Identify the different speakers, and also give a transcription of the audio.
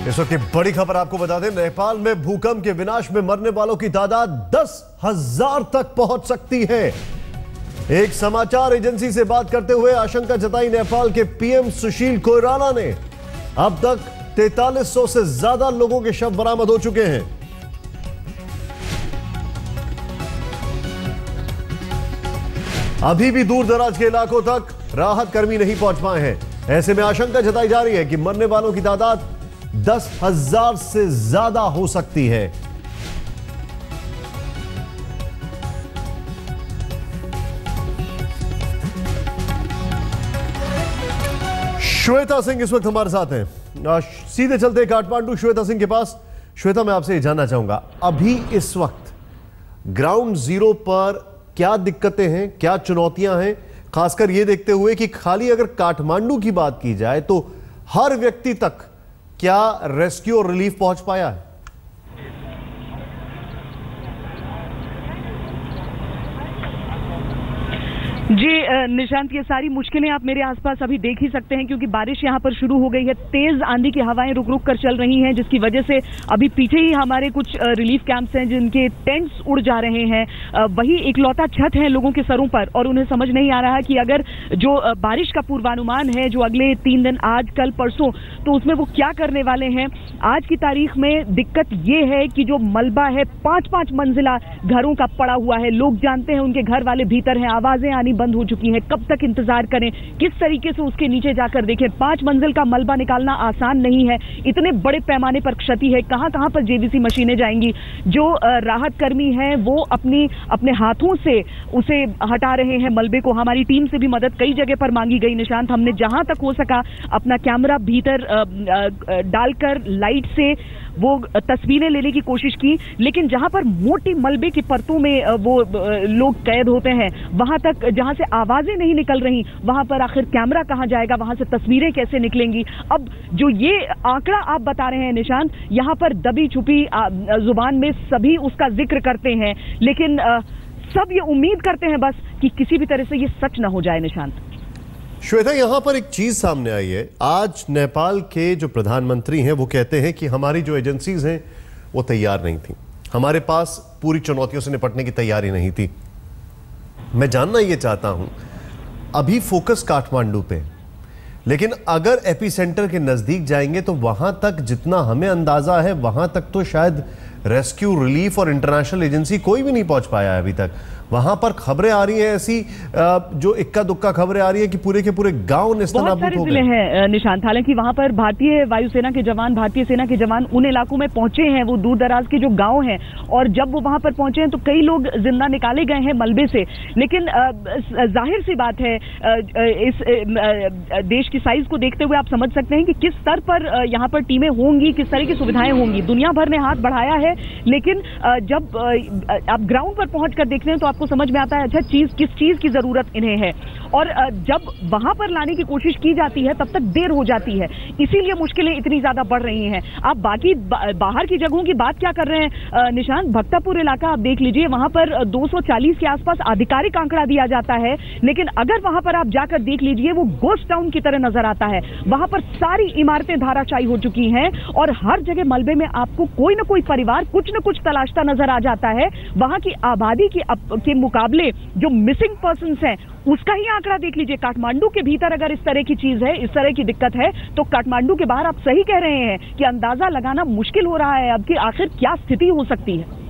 Speaker 1: इस वक्त की बड़ी खबर आपको बता दें, नेपाल में भूकंप के विनाश में मरने वालों की तादाद 10,000 तक पहुंच सकती है। एक समाचार एजेंसी से बात करते हुए आशंका जताई नेपाल के पीएम सुशील कोइराला ने। अब तक 4300 से ज्यादा लोगों के शव बरामद हो चुके हैं। अभी भी दूर दराज के इलाकों तक राहत कर्मी नहीं पहुंच पाए हैं। ऐसे में आशंका जताई जा रही है कि मरने वालों की तादाद 10,000 से ज्यादा हो सकती है। श्वेता सिंह इस वक्त हमारे साथ हैं। सीधे चलते काठमांडू श्वेता सिंह के पास। श्वेता, मैं आपसे जानना चाहूंगा, अभी इस वक्त ग्राउंड जीरो पर क्या दिक्कतें हैं, क्या चुनौतियां हैं, खासकर यह देखते हुए कि खाली अगर काठमांडू की बात की जाए तो हर व्यक्ति तक क्या रेस्क्यू और रिलीफ पहुंच पाया है?
Speaker 2: जी निशांत, ये सारी मुश्किलें आप मेरे आसपास अभी देख ही सकते हैं, क्योंकि बारिश यहाँ पर शुरू हो गई है। तेज आंधी की हवाएं रुक रुक कर चल रही हैं, जिसकी वजह से अभी पीछे ही हमारे कुछ रिलीफ कैंप्स हैं जिनके टेंट्स उड़ जा रहे हैं। वही इकलौता छत है लोगों के सरों पर, और उन्हें समझ नहीं आ रहा कि अगर जो बारिश का पूर्वानुमान है जो अगले 3 दिन, आज कल परसों, तो उसमें वो क्या करने वाले हैं। आज की तारीख में दिक्कत ये है कि जो मलबा है 5-5 मंजिला घरों का पड़ा हुआ है। लोग जानते हैं उनके घर वाले भीतर हैं, आवाजें आनी बंद हो चुकी है। कब तक इंतजार करें, किस तरीके से उसके नीचे जाकर देखें। 5 मंजिल का मलबा निकालना आसान नहीं है, इतने बड़े पैमाने पर क्षति है। कहां कहां पर जेवीसी मशीनें जाएंगी। जो राहत कर्मी हैं वो अपने हाथों से उसे हटा रहे हैं मलबे को। हमारी टीम से भी मदद कई जगह पर मांगी गई निशांत। हमने जहां तक हो सका अपना कैमरा भीतर डालकर लाइट से वो तस्वीरें लेने की कोशिश की, लेकिन जहां पर मोटी मलबे की परतों में वो लोग कैद होते हैं, वहां तक जहां से आवाजें नहीं निकल रही, वहां पर आखिर कैमरा कहां जाएगा, वहां से तस्वीरें कैसे निकलेंगी। अब जो ये आंकड़ा आप बता रहे हैं निशांत, यहां पर दबी छुपी जुबान में सभी उसका जिक्र करते हैं, लेकिन सब ये उम्मीद करते हैं बस कि किसी भी तरह से ये सच ना हो जाए निशांत।
Speaker 1: श्वेता, यहां पर एक चीज सामने आई है। आज नेपाल के जो प्रधानमंत्री हैं वो कहते हैं कि हमारी जो एजेंसीज हैं वो तैयार नहीं थी, हमारे पास पूरी चुनौतियों से निपटने की तैयारी नहीं थी। मैं जानना ये चाहता हूं, अभी फोकस काठमांडू पे, लेकिन अगर एपिसेंटर के नजदीक जाएंगे तो वहां तक जितना हमें अंदाजा है वहां तक तो शायद रेस्क्यू, रिलीफ और इंटरनेशनल एजेंसी कोई भी नहीं पहुंच पाया है अभी तक। वहां पर खबरें आ रही हैं ऐसी जो इक्का दुक्का खबरें आ रही है कि पूरे के पूरे गांव नेस्तनाबूद हो गए
Speaker 2: हैं निशांत। हालांकि वहां पर भारतीय वायुसेना के जवान, भारतीय सेना के जवान उन इलाकों में पहुंचे हैं, वो दूर दराज के जो गांव हैं, और जब वो वहां पर पहुंचे हैं तो कई लोग जिंदा निकाले गए हैं मलबे से। लेकिन जाहिर सी बात है, इस देश की साइज को देखते हुए आप समझ सकते हैं कि किस स्तर पर यहाँ पर टीमें होंगी, किस तरह की सुविधाएं होंगी। दुनिया भर ने हाथ बढ़ाया है, लेकिन जब आप ग्राउंड पर पहुंच कर देखते हैं तो आपको समझ में आता है अच्छा किस चीज की जरूरत इन्हें है, और जब वहां पर लाने की कोशिश की जाती है तब तक देर हो जाती है। इसीलिए मुश्किलें इतनी ज्यादा बढ़ रही हैं। आप बाकी बाहर की जगहों की बात क्या कर रहे हैं निशांत, भक्तापुर इलाका आप देख लीजिए, वहां पर 240 के आसपास आधिकारिक आंकड़ा दिया जाता है, लेकिन अगर वहां पर आप जाकर देख लीजिए वो गोस्ट टाउन की तरह नजर आता है। वहां पर सारी इमारतें धाराशायी हो चुकी हैं, और हर जगह मलबे में आपको कोई ना कोई परिवार कुछ न कुछ तलाशता नजर आ जाता है। वहां की आबादी के मुकाबले जो मिसिंग पर्सन्स हैं उसका ही आंकड़ा देख लीजिए। काठमांडू के भीतर अगर इस तरह की चीज है, इस तरह की दिक्कत है, तो काठमांडू के बाहर आप सही कह रहे हैं कि अंदाजा लगाना मुश्किल हो रहा है अब कि आखिर क्या स्थिति हो सकती है।